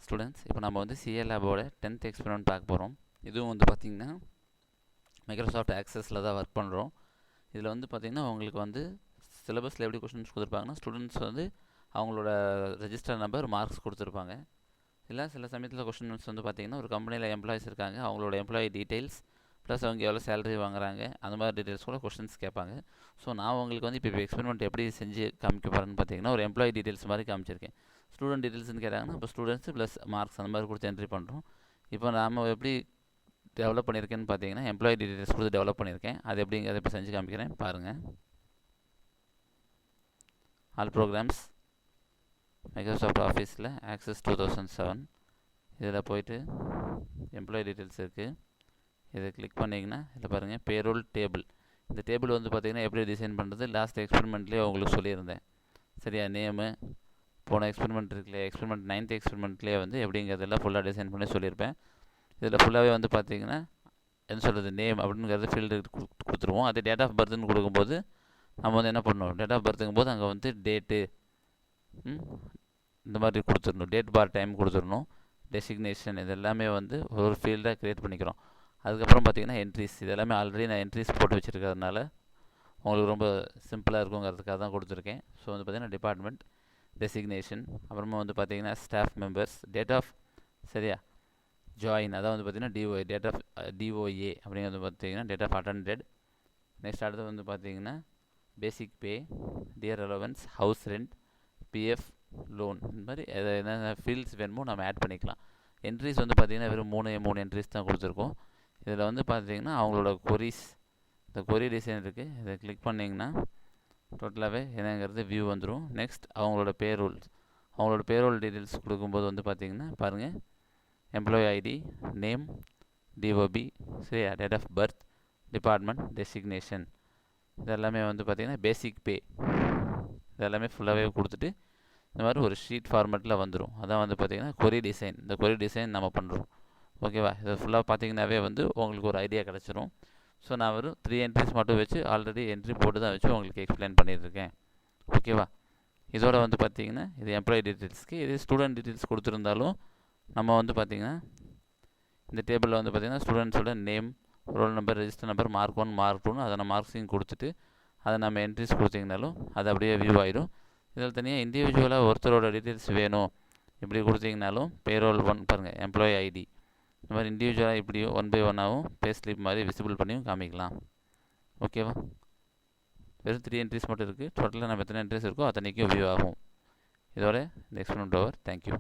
Students, இப்போ நம்ம வந்து சிஏ லேபோட 10th எக்ஸ்பெரிமெண்ட் பார்க்க போகிறோம். இதுவும் வந்து பார்த்திங்கன்னா மைக்ரோசாஃப்ட் ஆக்சஸில் தான் ஒர்க் பண்ணுறோம். இதில் வந்து பார்த்திங்கன்னா உங்களுக்கு வந்து சிலபஸில் எப்படி கொஷின்ஸ் கொடுத்துருப்பாங்கன்னா, ஸ்டூடெண்ட்ஸ் வந்து அவங்களோட ரெஜிஸ்டர் நம்பர் மார்க்ஸ் கொடுத்துருப்பாங்க. இல்லை சில சமயத்தில் கொஷின்ஸ் வந்து பார்த்திங்கன்னா ஒரு கம்பெனியில் எம்ப்ளாயிஸ் இருக்காங்க, அவங்களோட எம்ப்ளாயி டீட்டெயில்ஸ் ப்ளஸ் அவங்க எவ்வளோ சேலரி வாங்குறாங்க அந்த மாதிரி டீட்டெயில்ஸ் கூட கொஷின்ஸ் கேட்பாங்க. ஸோ நான் உங்களுக்கு வந்து இப்போ எக்ஸ்பெரிமெண்ட் எப்படி செஞ்சு காமிக்க போகிறேன்னு பார்த்தீங்கன்னா ஒரு எம்ப்ளாயி டீட்டெயில்ஸ் மாதிரி காமிச்சிருக்கேன். ஸ்டூடெண்ட் டீட்டெயில்ஸ்னு கேட்டாங்கன்னா இப்போ ஸ்டூடெண்ட்ஸ் ப்ளஸ் மார்க்ஸ் அந்த மாதிரி கொடுத்து என்ட்ரி பண்ணுறோம். இப்போ நாம் எப்படி டெவலப் பண்ணியிருக்கேன்னு பார்த்தீங்கன்னா எம்ப்ளாயி டீட்டெயில்ஸ் கொடுத்து டெவலப் பண்ணியிருக்கேன். அது எப்படிங்கிறத இப்போ செஞ்சு காமிக்கிறேன் பாருங்கள். ஆல் ப்ரோக்ராம்ஸ், மைக்ரோசாஃப்ட் ஆஃபீஸில் ஆக்சஸ் 2007 இதில் போய்ட்டு எம்ப்ளாயி டீட்டெயில்ஸ் இருக்குது. இதை கிளிக் பண்ணிங்கன்னா இதில் பாருங்கள் பேரோல் டேபிள். இந்த டேபிள் வந்து பார்த்திங்கன்னா எப்படி டிசைன் பண்ணுறது லாஸ்ட் எக்ஸ்பெரிமெண்ட்லேயே உங்களுக்கு சொல்லியிருந்தேன். சரியா, நேமு போன எக்ஸ்பெரிமெண்ட் இருக்குல்ல, எக்ஸ்பெரிமெண்ட் 9th எக்ஸ்பெரிமெண்ட்லேயே வந்து எப்படிங்கிறதெல்லாம் ஃபுல்லாக டிசைன் பண்ணி சொல்லியிருப்பேன். இதில் ஃபுல்லாகவே வந்து பார்த்திங்கன்னா என்ன சொல்கிறது நேம் அப்படிங்கிறது ஃபீல்டு கொடுத்துருவோம். அது டேட் ஆஃப் பர்த்னு கொடுக்கும்போது நம்ம வந்து என்ன பண்ணணும், டேட் ஆஃப் பர்த்துங்கும் போது அங்கே வந்து டேட்டு இந்த மாதிரி கொடுத்துடணும், டேட் பார் டைம் கொடுத்துடணும், டெசிக்னேஷன் இது எல்லாமே வந்து ஒரு ஃபீல்டாக க்ரியேட் பண்ணிக்கிறோம். அதுக்கப்புறம் பார்த்திங்கன்னா என்ட்ரிஸ், இது எல்லாமே ஆல்ரெடி நான் என்ட்ரிஸ் போட்டு வச்சுருக்கிறதுனால உங்களுக்கு ரொம்ப சிம்பிளாக இருக்குங்கிறதுக்காக தான் கொடுத்துருக்கேன். ஸோ வந்து பார்த்திங்கன்னா டிபார்ட்மெண்ட், டெசிக்னேஷன், அப்புறமா வந்து பார்த்திங்கன்னா ஸ்டாஃப் மெம்பர்ஸ், டேட் ஆஃப் சரியா ஜாயின், அதான் வந்து பார்த்திங்கன்னா டிஓஏ, டேட் ஆஃப் டிஓஏ அப்படிங்கிறது பார்த்திங்கன்னா டேட் ஆஃப் அட்டெண்டட். நெக்ஸ்ட் அடுத்து வந்து பார்த்திங்கன்னா basic pay, dear allowance, house rent, PF, loan, இந்த மாதிரி என்னென்ன ஃபீல்ட்ஸ் வேணுமோ நம்ம ஆட் பண்ணிக்கலாம். என்ட்ரிஸ் வந்து பார்த்திங்கன்னா வெறும் மூணு என்ட்ரிஸ் தான் கொடுத்துருக்கோம். இதில் வந்து பார்த்திங்கன்னா அவங்களோட கொரிஸ், இந்த கொரி டிசைன் இருக்குது, இதை கிளிக் பண்ணிங்கன்னா டோட்டலாகவே என்னங்கிறது வியூ வந்துடும். நெக்ஸ்ட் அவங்களோட பேரோல் டீட்டெயில்ஸ் கொடுக்கும்போது வந்து பார்த்திங்கன்னா பாருங்கள் எம்ப்ளாயி ஐடி, நேம், டிஓபி, சரியா, date of birth, department, designation, இதெல்லாமே வந்து பார்த்திங்கன்னா பேசிக் பே இதெல்லாமே ஃபுல்லாகவே கொடுத்துட்டு இந்த மாதிரி ஒரு ஷீட் ஃபார்மேட்டில் வந்துடும். அதான் வந்து பார்த்திங்கன்னா கொரி டிசைன். இந்த கொரி டிசைன் நம்ம பண்ணுறோம். ஓகேவா, இதை ஃபுல்லாக பார்த்திங்கனாவே வந்து உங்களுக்கு ஒரு ஐடியா கிடச்சிரும். ஸோ நான் ஒரு 3 என்ட்ரிஸ் மட்டும் வச்சு ஆல்ரெடி என்ட்ரி போட்டு தான் வச்சு உங்களுக்கு எக்ஸ்பிளைன் பண்ணியிருக்கேன். ஓகேவா, இதோட வந்து பார்த்திங்கன்னா இது எம்ப்ளாயி டீட்டெயில்ஸ்க்கு. இதே ஸ்டூடெண்ட் டீட்டெயில்ஸ் கொடுத்துருந்தாலும் நம்ம வந்து பார்த்திங்கன்னா இந்த டேபிளில் வந்து பார்த்திங்கன்னா ஸ்டூடெண்ட்ஸோட name, roll number, register number, mark 1 mark 2 அதை நம்ம மார்க்ஸையும் கொடுத்துட்டு அதை நம்ம என்ட்ரிஸ் கொடுத்திங்கனாலும் அது அப்படியே வியூ ஆகிடும். இதில் தனியாக இண்டிவிஜுவலாக ஒருத்தரோட டீட்டெயில்ஸ் வேணும் இப்படி கொடுத்திங்கனாலும் பேரோல் 1 பாருங்கள் எம்ப்ளாயி ஐடி, இந்த மாதிரி இண்டிவிஜுவலாக இப்படியும் 1 by 1ஆகவும் பே ஸ்லிப் மாதிரி விசிபிள் பண்ணியும் காமிக்கலாம். ஓகேவா, வெறும் 3 என்ட்ரிஸ் மட்டும் இருக்குது. டோட்டலாக நம்ம எத்தனை என்ட்ரிஸ் இருக்கோ அத்தனைக்கும் வியூ ஆகும். இதோட இந்த எக்ஸ்பெரிமெண்ட் ஓவர். தேங்க்யூ.